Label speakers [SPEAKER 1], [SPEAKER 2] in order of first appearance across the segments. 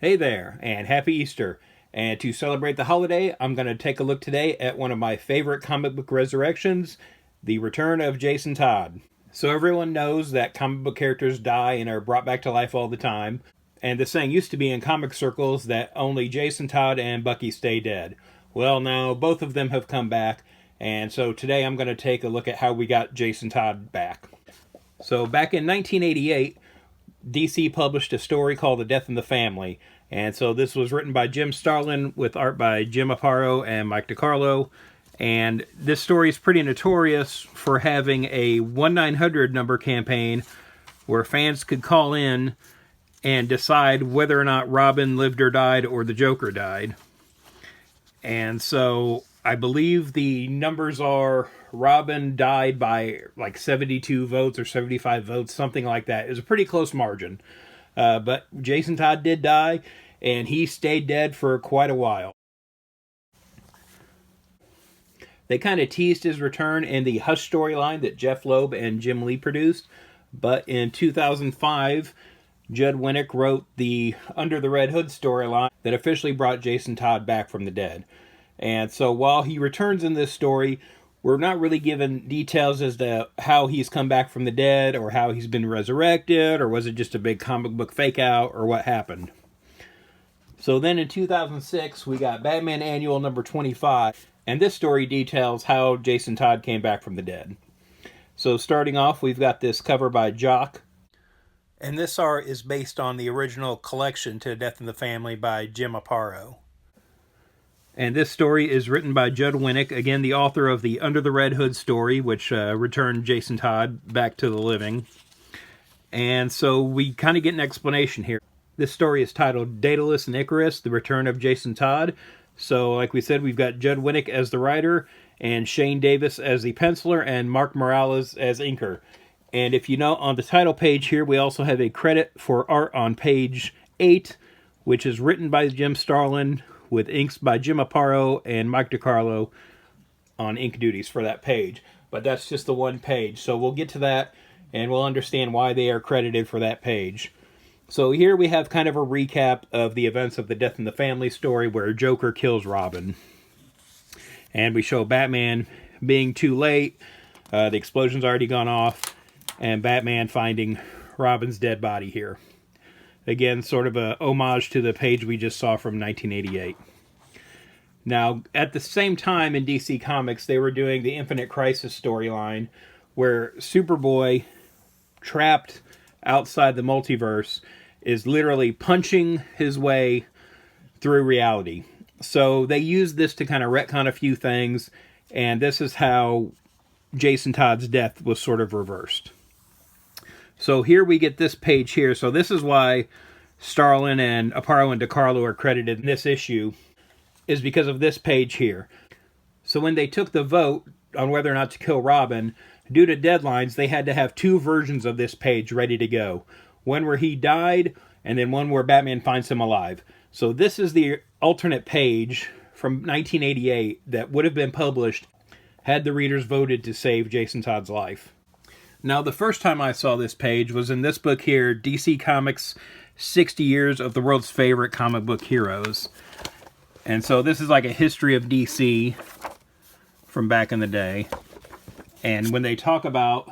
[SPEAKER 1] Hey there, and happy Easter. And to celebrate the holiday, I'm going to take a look today at one of my favorite comic book resurrections, the return of Jason Todd. So everyone knows that comic book characters die and are brought back to life all the time. And the saying used to be in comic circles that only Jason Todd and Bucky stay dead. Well, now both of them have come back, and so today I'm going to take a look at how we got Jason Todd back. So back in 1988, DC published a story called The Death in the Family. And so this was written by Jim Starlin with art by Jim Aparo and Mike DiCarlo. And this story is pretty notorious for having a 1-900 number campaign where fans could call in and decide whether or not Robin lived or died or the Joker died. And so I believe the numbers are Robin died by like 72 votes or 75 votes, something like that. It was a pretty close margin. But Jason Todd did die, and he stayed dead for quite a while. They kind of teased his return in the Hush storyline that Jeff Loeb and Jim Lee produced. But in 2005, Judd Winnick wrote the Under the Red Hood storyline that officially brought Jason Todd back from the dead. And so while he returns in this story, we're not really given details as to how he's come back from the dead or how he's been resurrected, or was it just a big comic book fake out, or what happened. So then in 2006, we got Batman Annual number 25, and this story details how Jason Todd came back from the dead. So starting off, we've got this cover by Jock. And this art is based on the original collection to Death in the Family by Jim Aparo. And this story is written by Judd Winnick, again the author of the Under the Red Hood story, which returned Jason Todd back to the living. And so we kind of get an explanation here. This story is titled Daedalus and Icarus, The Return of Jason Todd. So like we said, we've got Judd Winnick as the writer, and Shane Davis as the penciler, and Mark Morales as inker. And if you know, on the title page here, we also have a credit for art on page 8, which is written by Jim Starlin, with inks by Jim Aparo and Mike DiCarlo on ink duties for that page. But that's just the one page. So we'll get to that, and we'll understand why they are credited for that page. So here we have kind of a recap of the events of the Death in the Family story where Joker kills Robin. And we show Batman being too late. The explosion's already gone off. And Batman finding Robin's dead body here. Again, sort of a homage to the page we just saw from 1988. Now, at the same time in DC Comics, they were doing the Infinite Crisis storyline, where Superboy, trapped outside the multiverse, is literally punching his way through reality. So they used this to kind of retcon a few things, and this is how Jason Todd's death was sort of reversed. So here we get this page here. So this is why Starlin and Aparo and DiCarlo are credited in this issue, is because of this page here. So when they took the vote on whether or not to kill Robin, due to deadlines, they had to have two versions of this page ready to go. One where he died, and then one where Batman finds him alive. So this is the alternate page from 1988 that would have been published had the readers voted to save Jason Todd's life. Now, the first time I saw this page was in this book here, DC Comics 60 Years of the World's Favorite Comic Book Heroes. And so this is like a history of DC from back in the day. And when they talk about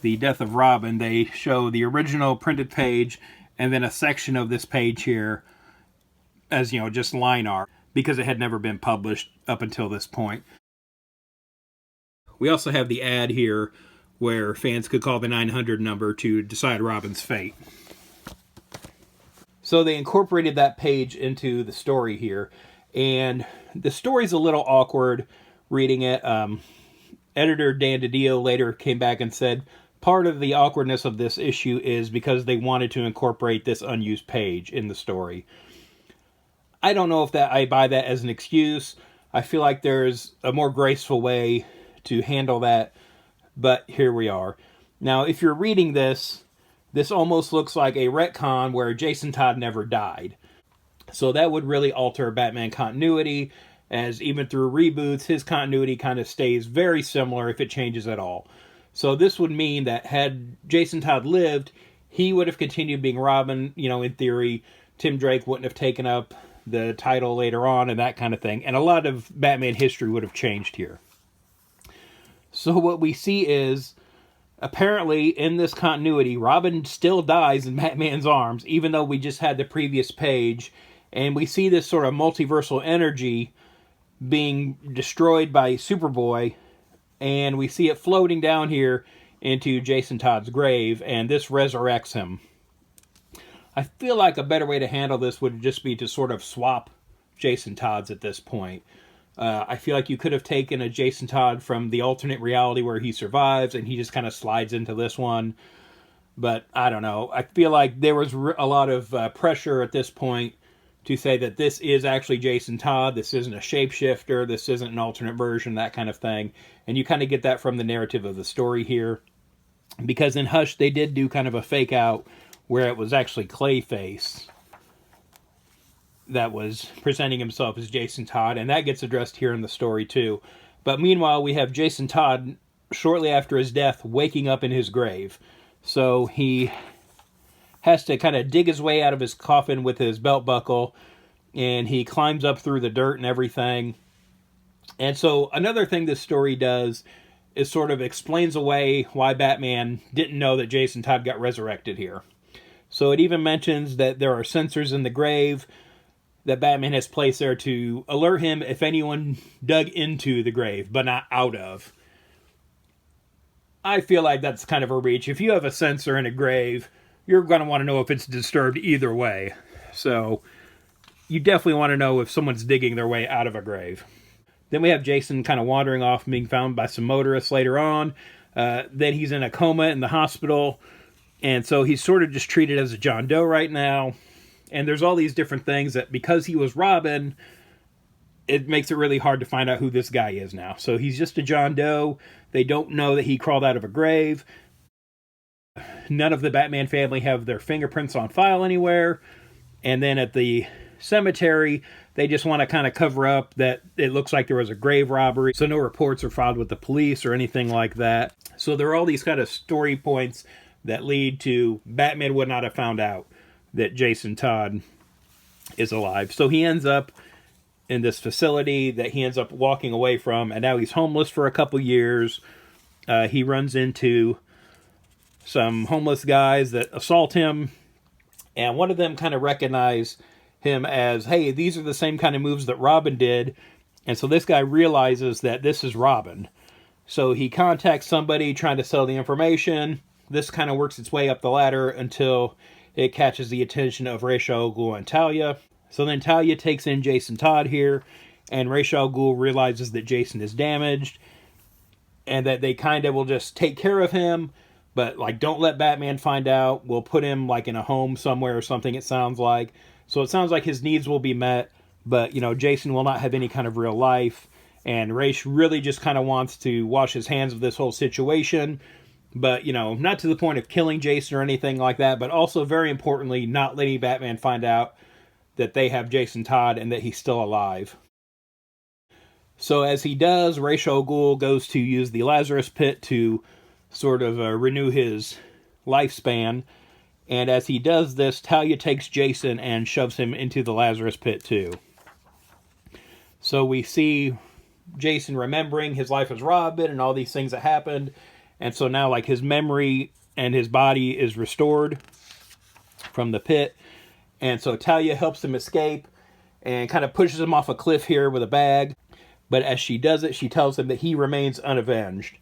[SPEAKER 1] the death of Robin, they show the original printed page and then a section of this page here as, just line art, because it had never been published up until this point. We also have the ad here where fans could call the 900 number to decide Robin's fate. So they incorporated that page into the story here, and the story's a little awkward reading it. Editor Dan DiDio later came back and said part of the awkwardness of this issue is because they wanted to incorporate this unused page in the story. I don't know if I buy that as an excuse. I feel like there's a more graceful way to handle that, but here we are. Now, if you're reading this almost looks like a retcon where Jason Todd never died. So that would really alter Batman continuity, as even through reboots, his continuity kind of stays very similar if it changes at all. So this would mean that had Jason Todd lived, he would have continued being Robin, in theory, Tim Drake wouldn't have taken up the title later on and that kind of thing. And a lot of Batman history would have changed here. So what we see is, apparently in this continuity, Robin still dies in Batman's arms, even though we just had the previous page. And we see this sort of multiversal energy being destroyed by Superboy. And we see it floating down here into Jason Todd's grave. And this resurrects him. I feel like a better way to handle this would just be to sort of swap Jason Todds at this point. I feel like you could have taken a Jason Todd from the alternate reality where he survives and he just kind of slides into this one. But I don't know. I feel like there was a lot of pressure at this point to say that this is actually Jason Todd. This isn't a shapeshifter. This isn't an alternate version, that kind of thing. And you kind of get that from the narrative of the story here. Because in Hush, they did do kind of a fake out where it was actually Clayface that was presenting himself as Jason Todd, and that gets addressed here in the story too. But meanwhile, we have Jason Todd, shortly after his death, waking up in his grave. So he has to kind of dig his way out of his coffin with his belt buckle, and he climbs up through the dirt and everything. And so another thing this story does is sort of explains away why Batman didn't know that Jason Todd got resurrected here. So it even mentions that there are sensors in the grave that Batman has placed there to alert him if anyone dug into the grave, but not out of. I feel like that's kind of a reach. If you have a sensor in a grave, you're going to want to know if it's disturbed either way. So you definitely want to know if someone's digging their way out of a grave. Then we have Jason kind of wandering off, being found by some motorists later on. Then he's in a coma in the hospital. And so he's sort of just treated as a John Doe right now. And there's all these different things that because he was Robin, it makes it really hard to find out who this guy is now. So he's just a John Doe. They don't know that he crawled out of a grave. None of the Batman family have their fingerprints on file anywhere. And then at the cemetery, they just want to kind of cover up that it looks like there was a grave robbery. So no reports are filed with the police or anything like that. So there are all these kind of story points that lead to Batman would not have found out that Jason Todd is alive. So he ends up in this facility that he ends up walking away from, and now he's homeless for a couple years. He runs into some homeless guys that assault him, and one of them kind of recognize him as, hey, these are the same kind of moves that Robin did. And so this guy realizes that this is Robin. So he contacts somebody trying to sell the information. This kind of works its way up the ladder until it catches the attention of Ra's al Ghul and Talia. So then Talia takes in Jason Todd here, and Ra's al Ghul realizes that Jason is damaged, and that they kind of will just take care of him, but like don't let Batman find out. We'll put him like in a home somewhere or something, it sounds like. So it sounds like his needs will be met, but you know, Jason will not have any kind of real life, and Ra's really just kind of wants to wash his hands of this whole situation. But, you know, not to the point of killing Jason or anything like that, but also, very importantly, not letting Batman find out that they have Jason Todd and that he's still alive. So as he does, Ra's al Ghul goes to use the Lazarus Pit to sort of renew his lifespan. And as he does this, Talia takes Jason and shoves him into the Lazarus Pit too. So we see Jason remembering his life as Robin and all these things that happened. And so now, like, his memory and his body is restored from the pit. And so Talia helps him escape and kind of pushes him off a cliff here with a bag. But as she does it, she tells him that he remains unavenged.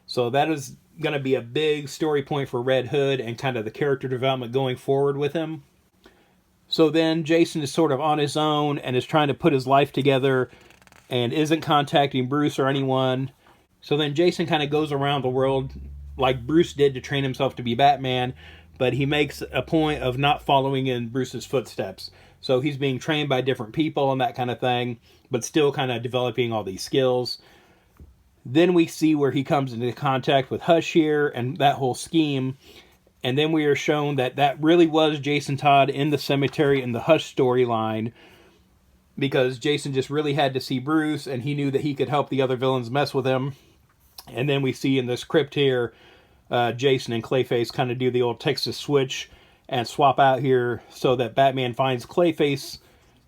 [SPEAKER 1] So that is going to be a big story point for Red Hood and kind of the character development going forward with him. So then Jason is sort of on his own and is trying to put his life together and isn't contacting Bruce or anyone. So then Jason kind of goes around the world like Bruce did to train himself to be Batman, but he makes a point of not following in Bruce's footsteps. So he's being trained by different people and that kind of thing, but still kind of developing all these skills. Then we see where he comes into contact with Hush here and that whole scheme. And then we are shown that that really was Jason Todd in the cemetery in the Hush storyline, because Jason just really had to see Bruce and he knew that he could help the other villains mess with him. And then we see in this crypt here, Jason and Clayface kind of do the old Texas switch and swap out here so that Batman finds Clayface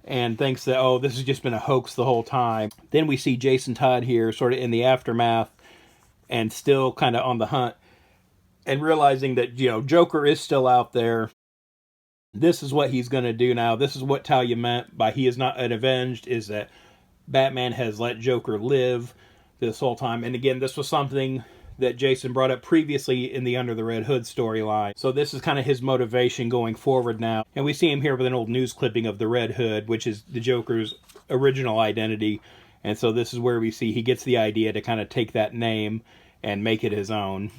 [SPEAKER 1] and thinks that, oh, this has just been a hoax the whole time. Then we see Jason Todd here sort of in the aftermath and still kind of on the hunt and realizing that, you know, Joker is still out there. This is what he's going to do now. This is what Talia meant by he is not unavenged, is that Batman has let Joker live this whole time. And again, this was something that Jason brought up previously in the Under the Red Hood storyline. So this is kind of his motivation going forward now. And we see him here with an old news clipping of the Red Hood, which is the Joker's original identity. And so this is where we see he gets the idea to kind of take that name and make it his own.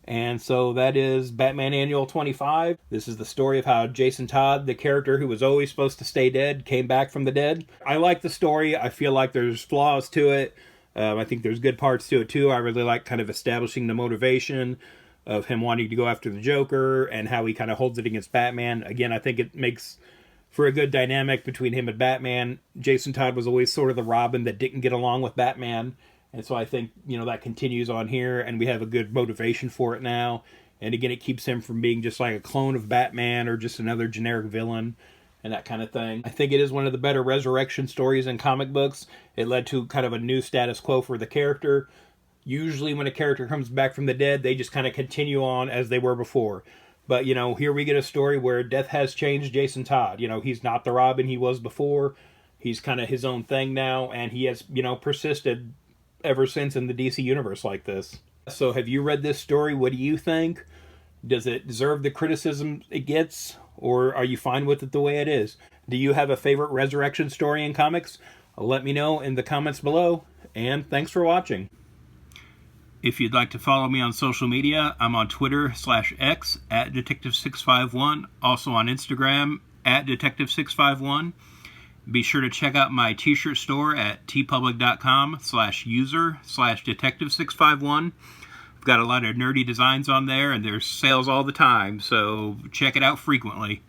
[SPEAKER 1] And so that is Batman Annual 25. This is the story of how Jason Todd, the character who was always supposed to stay dead, came back from the dead. I like the story. I feel like there's flaws to it. I think there's good parts to it too. I really like kind of establishing the motivation of him wanting to go after the Joker and how he kind of holds it against Batman. Again, I think it makes for a good dynamic between him and Batman. Jason Todd was always sort of the Robin that didn't get along with Batman. And so I think, you know, that continues on here, and we have a good motivation for it now. And again, it keeps him from being just like a clone of Batman or just another generic villain and that kind of thing. I think it is one of the better resurrection stories in comic books. It led to kind of a new status quo for the character. Usually when a character comes back from the dead, they just kind of continue on as they were before. But, you know, here we get a story where death has changed Jason Todd. You know, he's not the Robin he was before. He's kind of his own thing now, and he has, you know, persisted ever since in the DC universe like this. So have you read this story? What do you think? Does it deserve the criticism it gets? Or are you fine with it the way it is? Do you have a favorite resurrection story in comics? Let me know in the comments below. And thanks for watching. If you'd like to follow me on social media, I'm on Twitter/X at Detective651. Also on Instagram at Detective651. Be sure to check out my t-shirt store at tpublic.com/user/detective651. I've got a lot of nerdy designs on there, and there's sales all the time, so check it out frequently.